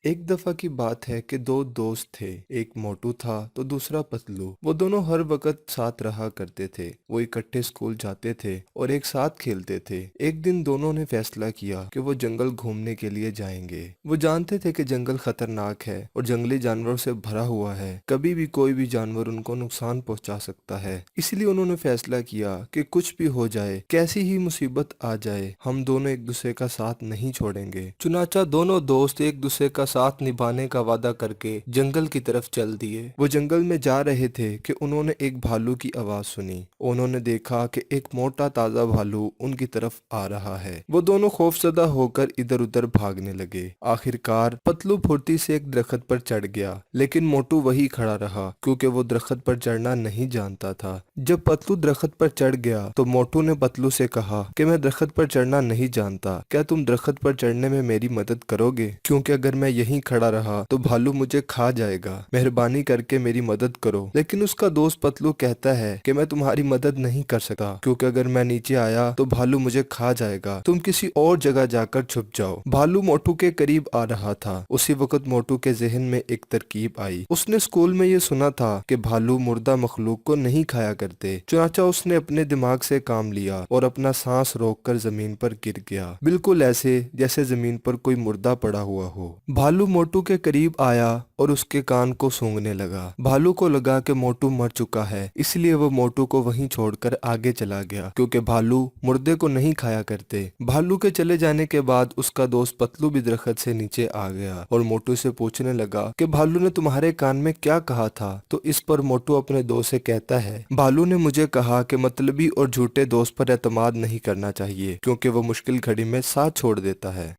एक दफा की बात है कि दो दोस्त थे। एक मोटू था तो दूसरा पतलू। वो दोनों हर वक्त साथ रहा करते थे। वो इकट्ठे स्कूल जाते थे और एक साथ खेलते थे। एक दिन दोनों ने फैसला किया कि वो जंगल घूमने के लिए जाएंगे। वो जानते थे कि जंगल खतरनाक है और जंगली जानवरों से भरा हुआ है। कभी भी कोई भी जानवर उनको नुकसान पहुंचा सकता है। इसलिए उन्होंने फैसला किया कि कुछ भी हो जाए, कैसी ही मुसीबत आ जाए, हम दोनों एक दूसरे का साथ नहीं छोड़ेंगे। चुनाचा दोनों दोस्त एक दूसरे का साथ निभाने का वादा करके जंगल की तरफ चल दिए। वो जंगल में जा रहे थे कि उन्होंने एक भालू की आवाज सुनी। उन्होंने देखा कि एक मोटा ताजा भालू उनकी तरफ आ रहा है। वो दोनों खौफजदा होकर इधर उधर भागने लगे। आखिरकार पतलू फुर्ती से एक दरख्त पर चढ़ गया, लेकिन मोटू वही खड़ा रहा क्योंकि वो दरख्त पर चढ़ना नहीं जानता था। जब पतलू दरख्त पर चढ़ गया तो मोटू ने पतलू से कहा कि मैं दरख्त पर चढ़ना नहीं जानता, क्या तुम दरख्त पर चढ़ने में मेरी मदद करोगे? क्योंकि अगर मैं यहीं खड़ा रहा तो भालू मुझे खा जाएगा। मेहरबानी करके मेरी मदद करो। लेकिन उसका दोस्त पतलू कहता है कि मैं तुम्हारी मदद नहीं कर सकता, क्योंकि अगर मैं नीचे आया तो भालू मुझे खा जाएगा। तुम किसी और जगह जाकर छुप जाओ। भालू मोटू के करीब आ रहा था। उसी वक्त मोटू के जहन में एक तरकीब आई। उसने स्कूल में ये सुना था कि भालू मुर्दा मखलूक को नहीं खाया करते। चुनाचा उसने अपने दिमाग से काम लिया और अपना सांस रोककर जमीन पर गिर गया, बिल्कुल ऐसे जैसे जमीन पर कोई मुर्दा पड़ा हुआ हो। भालू मोटू के करीब आया और उसके कान को सूंघने लगा। भालू को लगा कि मोटू मर चुका है, इसलिए वो मोटू को वहीं छोड़कर आगे चला गया, क्योंकि भालू मुर्दे को नहीं खाया करते। भालू के चले जाने के बाद उसका दोस्त पतलू भी दरख्त से नीचे आ गया और मोटू से पूछने लगा कि भालू ने तुम्हारे कान में क्या कहा था। तो इस पर मोटू अपने दोस्त से कहता है, भालू ने मुझे कहा कि मतलबी और झूठे दोस्त पर एतमाद नहीं करना चाहिए, क्योंकि वो मुश्किल घड़ी में साथ छोड़ देता है।